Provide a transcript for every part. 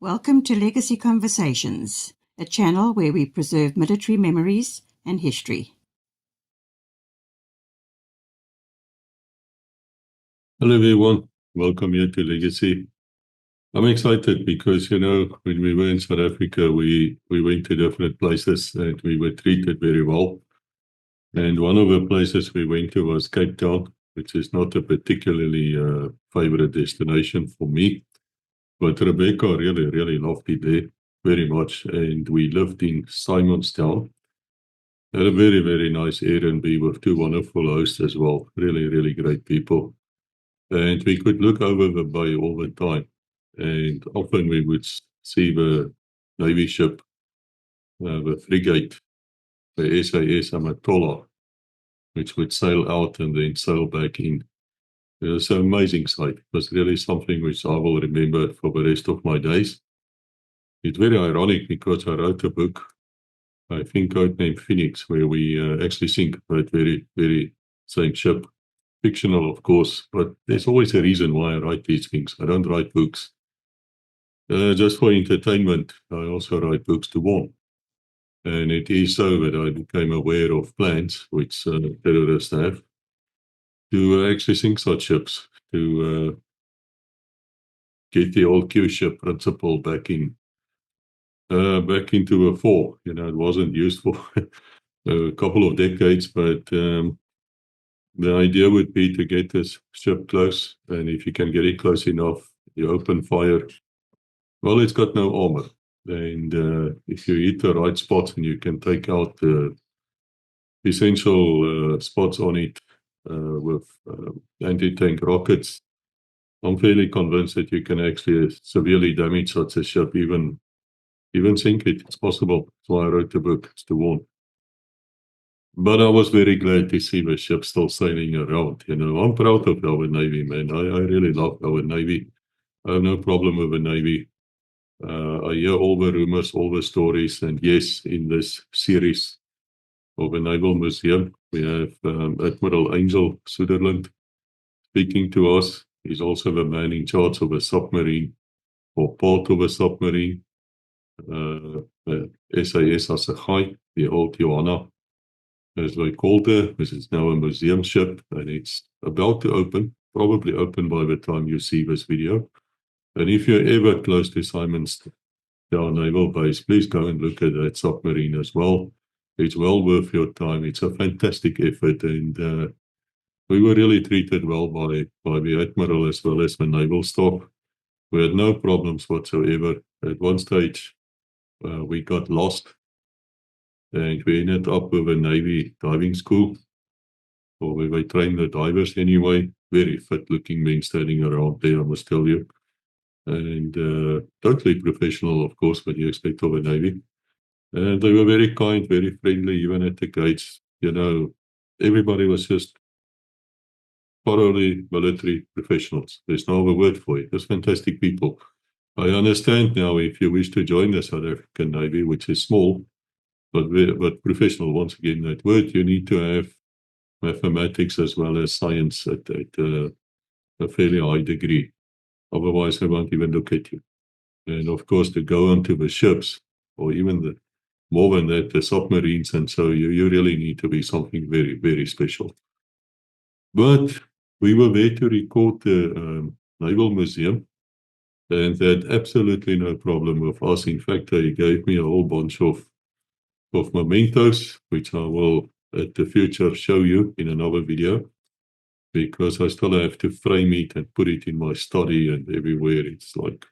Welcome to Legacy Conversations, a channel where we preserve military memories and history. Hello everyone, welcome here to Legacy. I'm excited because, when we were in South Africa, we went to different places and we were treated very well. And one of the places we went to was Cape Town, which is not a particularly favorite destination for me. But Rebecca really loved it there very much. And we lived in Simonstown. Had a very nice Airbnb with two wonderful hosts as well. Really great people. And we could look over the bay all the time. And often we would see the Navy ship, the frigate, the SAS Amatola, which would sail out and then sail back in. It was an amazing sight. It was really something which I will remember for the rest of my days. It's very ironic because I wrote a book, I think codenamed Phoenix, where we actually sink that very same ship. Fictional, of course, but there's always a reason why I write these things. I don't write books just for entertainment. I also write books to warn. And it is so that I became aware of plans which terrorists have to actually sink such ships, to get the old Q ship principle back into a fore. It wasn't used for a couple of decades, but the idea would be to get this ship close, and if you can get it close enough, you open fire. Well, it's got no armor, and if you hit the right spots and you can take out the essential spots on it with anti-tank rockets, I'm fairly convinced that you can actually severely damage such a ship, even sink it. It's possible. That's why I wrote the book. It's to warn. But I was very glad to see the ship still sailing around. I'm proud of our Navy, man. I really love our Navy. I have no problem with the Navy. I hear all the rumors, all the stories, and yes, in this series of the Naval Museum, we have Admiral Angel Soderland speaking to us. He's also the man in charge of a submarine, or part of a submarine, SAS Assegai, the old Johanna, as they called her, which is now a museum ship, and it's about to open, probably open by the time you see this video. And if you're ever close to Simonstown Naval Base, please go and look at that submarine as well. It's well worth your time. It's a fantastic effort, and we were really treated well by the Admiral as well as the naval staff. We had no problems whatsoever. At one stage, we got lost, and we ended up with a Navy diving school, or where they train the divers anyway. Very fit-looking men standing around there, I must tell you. And totally professional, of course, what you expect of a Navy. And they were very kind, very friendly, even at the gates. Everybody was just thoroughly military professionals. There's no other word for it. There's fantastic people. I understand now if you wish to join the South African Navy, which is small, but professional, once again, that word, you need to have mathematics as well as science at a fairly high degree. Otherwise, they won't even look at you. And of course, to go onto the ships, or even more than that, the submarines, and so you really need to be something very special. But we were there to record the Naval Museum, and they had absolutely no problem with us. In fact, they gave me a whole bunch of mementos, which I will at the future show you in another video, because I still have to frame it and put it in my study and everywhere. It's like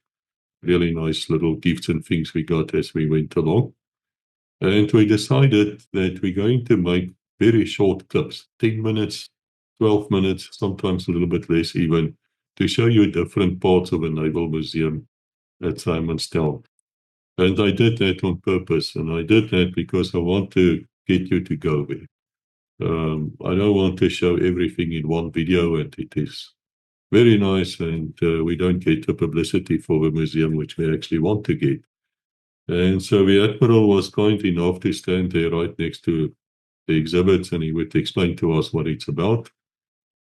really nice little gifts and things we got as we went along. And we decided that we're going to make very short clips, 10 minutes, 12 minutes, sometimes a little bit less even, to show you different parts of a naval museum at Simonstown. And I did that on purpose, and I did that because I want to get you to go there. I don't want to show everything in one video, and it is very nice, and we don't get the publicity for the museum which we actually want to get. And so the Admiral was kind enough to stand there right next to the exhibits, and he would explain to us what it's about.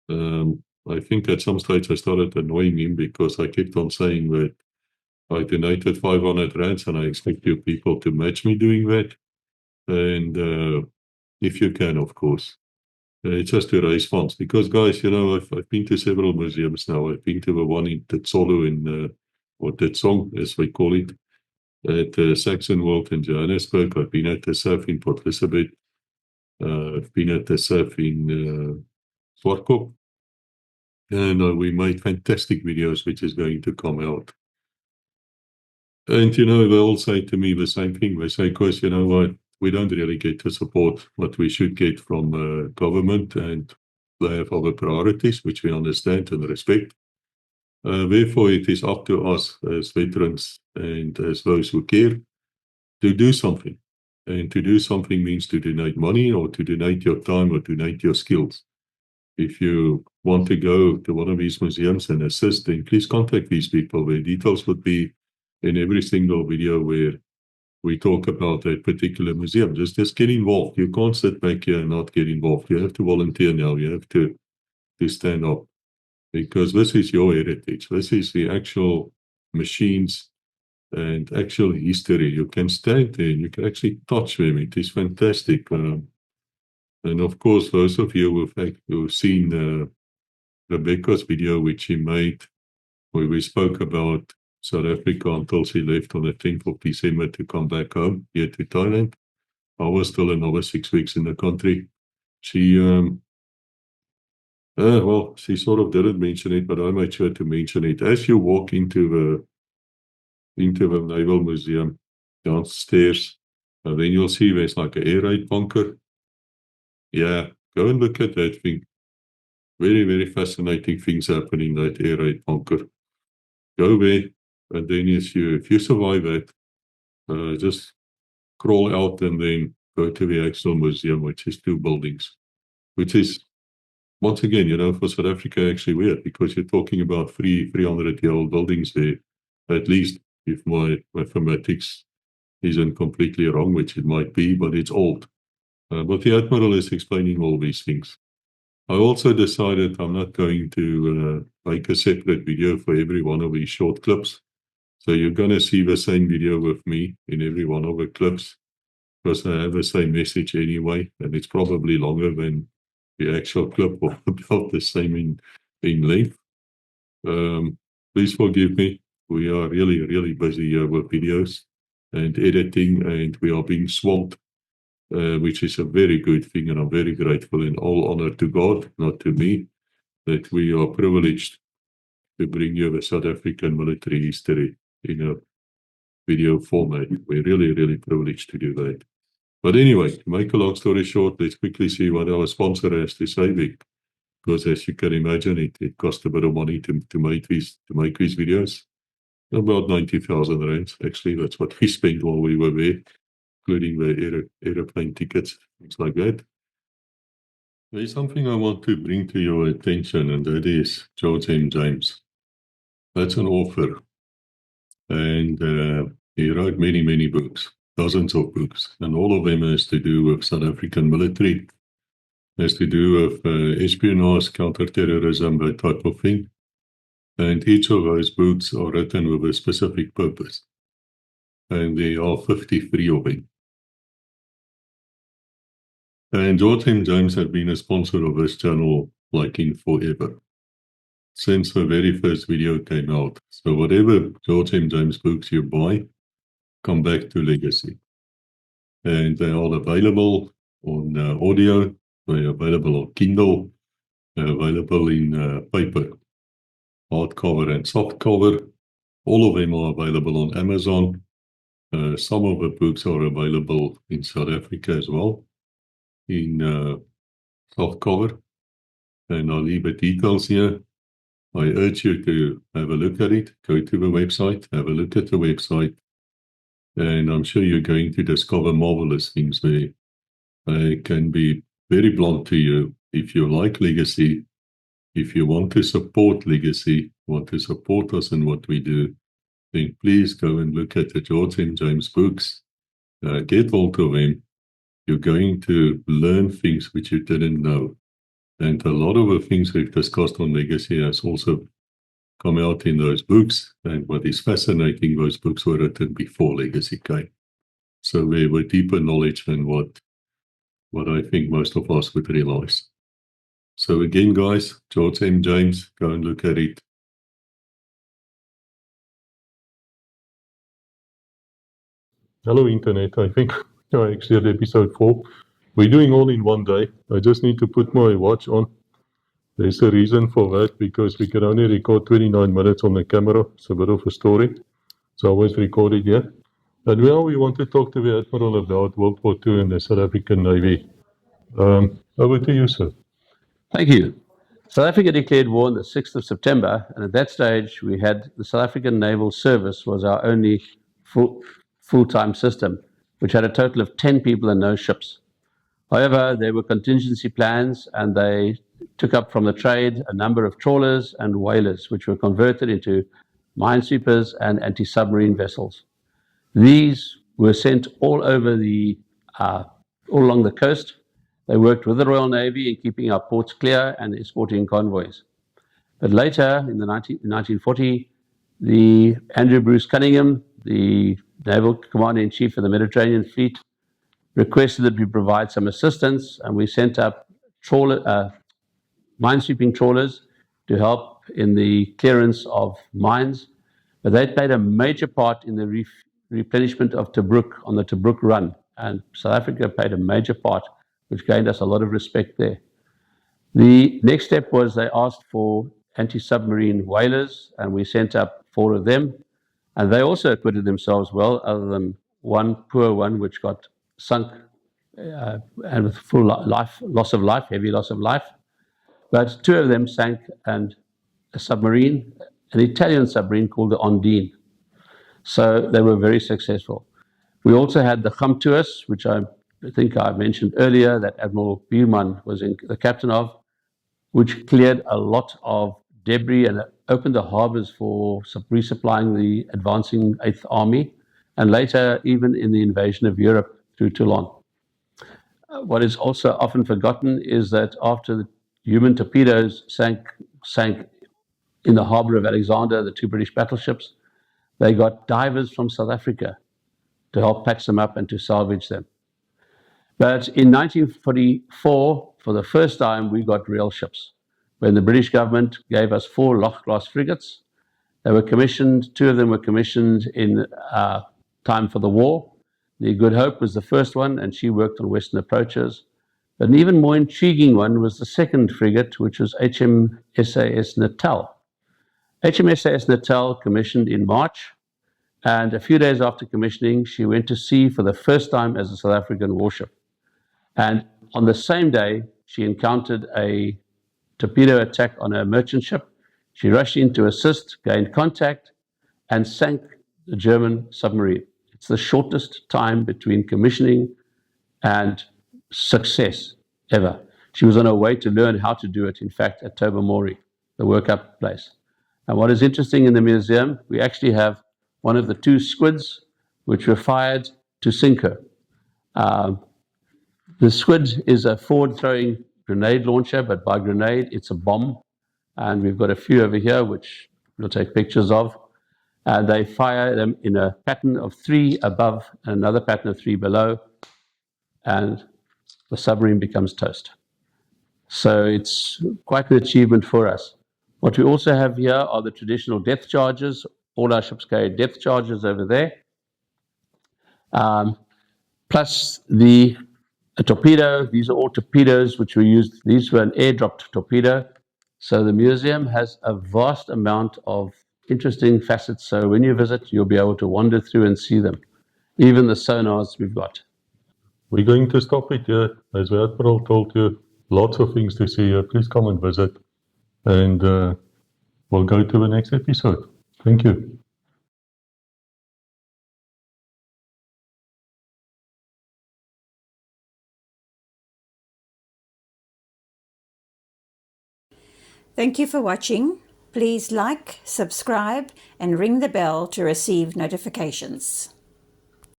I think at some stage I started annoying him because I kept on saying that I donated 500 rands, and I expect you people to match me doing that. And if you can, of course, just to raise funds. Because, guys, I've been to several museums now. I've been to the one in Tetsolo or Tetsong, as we call it, at Saxon World in Johannesburg. I've been at the SAF in Port Elizabeth. I've been at the SAF in Swartkop. And we made fantastic videos, which is going to come out. And, they all say to me the same thing. They say, Koos, you know what? We don't really get the support what we should get from government, and they have other priorities, which we understand and respect. Therefore, it is up to us as veterans and as those who care to do something. And to do something means to donate money or to donate your time or donate your skills. If you want to go to one of these museums and assist, then please contact these people. Their details would be in every single video where we talk about that particular museum. Just get involved. You can't sit back here and not get involved. You have to volunteer now. You have to stand up, because this is your heritage. This is the actual machines and actual history. You can stand there and you can actually touch them. It is fantastic. And of course, those of you who've seen Rebecca's video, which she made, where we spoke about South Africa until she left on the 10th of December to come back home here to Thailand. I was still another 6 weeks in the country. She, she sort of didn't mention it, but I made sure to mention it. As you walk into the Naval Museum downstairs, then you'll see there's like an air raid bunker. Yeah, go and look at that thing. Very, very fascinating things happen in that air raid bunker. Go there, and then if you survive it, just crawl out and then go to the actual museum, which is 2 buildings, which is, once again, for South Africa, actually weird, because you're talking about 300-year-old buildings there, at least, if my mathematics isn't completely wrong, which it might be, but it's old. But the Admiral is explaining all these things. I also decided I'm not going to make a separate video for every one of these short clips. So you're going to see the same video with me in every one of the clips, because I have the same message anyway, and it's probably longer than the actual clip, or about the same in length. Please forgive me. We are really, really busy here with videos and editing, and we are being swamped, which is a very good thing, and I'm very grateful, and all honor to God, not to me, that we are privileged to bring you the South African military history in a video format. We're really, really privileged to do that. But anyway, to make a long story short, let's quickly see what our sponsor has to say, Vic. Because as you can imagine, it cost a bit of money to make these videos. About 90,000 rands, actually. That's what we spent while we were there, including the aeroplane tickets, things like that. There's something I want to bring to your attention, and that is George M. James. That's an author. And he wrote many, many books, dozens of books, and all of them has to do with South African military, has to do with espionage, counterterrorism, that type of thing. And each of those books are written with a specific purpose. And there are 53 of them. And George M. James has been a sponsor of this channel like in forever, since the very first video came out. So whatever George M. James books you buy, come back to Legacy. And they are available on audio, they're available on Kindle, they're available in paper, hardcover and softcover. All of them are available on Amazon. Some of the books are available in South Africa as well, in softcover. And I'll leave the details here. I urge you to have a look at it. Go to the website, have a look at the website, and I'm sure you're going to discover marvelous things there. I can be very blunt to you. If you like Legacy, if you want to support Legacy, want to support us in what we do, then please go and look at the George M. James books. Get hold of them. You're going to learn things which you didn't know. And a lot of the things we've discussed on Legacy has also come out in those books. And what is fascinating, those books were written before Legacy came. So we were deeper knowledge than what I think most of us would realize. So again, guys, George M. James, go and look at it. Hello, Internet. I think I actually had episode 4. We're doing all in one day. I just need to put my watch on. There's a reason for that, because we can only record 29 minutes on the camera. It's a bit of a story. So I always record it here. And now we want to talk to the Admiral about World War II and the South African Navy. Over to you, sir. Thank you. South Africa declared war on the 6th of September, and at that stage we had the South African Naval Service was our only full-time system, which had a total of 10 people and no ships. However, there were contingency plans, and they took up from the trade a number of trawlers and whalers, which were converted into minesweepers and anti-submarine vessels. These were sent all along the coast. They worked with the Royal Navy in keeping our ports clear and escorting convoys. But later, in 1940, the Andrew Bruce Cunningham, the Naval Commander-in-Chief of the Mediterranean Fleet, requested that we provide some assistance, and we sent up minesweeping trawlers to help in the clearance of mines. But they played a major part in the replenishment of Tobruk on the Tobruk run, and South Africa played a major part, which gained us a lot of respect there. The next step was they asked for anti-submarine whalers, and we sent up 4 of them. And they also acquitted themselves well, other than one poor one which got sunk and with full loss of life, heavy loss of life. But 2 of them sank, and a submarine, an Italian submarine called the Ondine. So they were very successful. We also had the Gamtoos, which I think I mentioned earlier, that Admiral Buurman was the captain of, which cleared a lot of debris and opened the harbors for resupplying the advancing 8th Army, and later even in the invasion of Europe through Toulon. What is also often forgotten is that after the human torpedoes sank in the harbor of Alexander, the 2 British battleships, they got divers from South Africa to help patch them up and to salvage them. But in 1944, for the first time, we got real ships. When the British government gave us 4 Loch-class frigates, they were commissioned. 2 of them were commissioned in time for the war. The Good Hope was the first one, and she worked on western approaches. But an even more intriguing one was the second frigate, which was HMSAS Natal. HMSAS Natal commissioned in March, and a few days after commissioning, she went to sea for the first time as a South African warship. And on the same day, she encountered a torpedo attack on a merchant ship. She rushed in to assist, gained contact, and sank the German submarine. It's the shortest time between commissioning and success ever. She was on her way to learn how to do it, in fact, at Tobermory, the workup place. And what is interesting in the museum, we actually have one of the 2 squids which were fired to sink her. The squid is a forward-throwing grenade launcher, but by grenade, it's a bomb. And we've got a few over here, which we'll take pictures of. And they fire them in a pattern of 3 above and another pattern of 3 below, and the submarine becomes toast. So it's quite an achievement for us. What we also have here are the traditional depth charges. All our ships carry depth charges over there. Plus a torpedo. These are all torpedoes which were used. These were an airdropped torpedo. So the museum has a vast amount of interesting facets. So when you visit, you'll be able to wander through and see them. Even the sonars we've got. We're going to stop it here. As the Admiral told you, lots of things to see here. Please come and visit. And we'll go to the next episode. Thank you. Thank you for watching. Please like, subscribe, and ring the bell to receive notifications.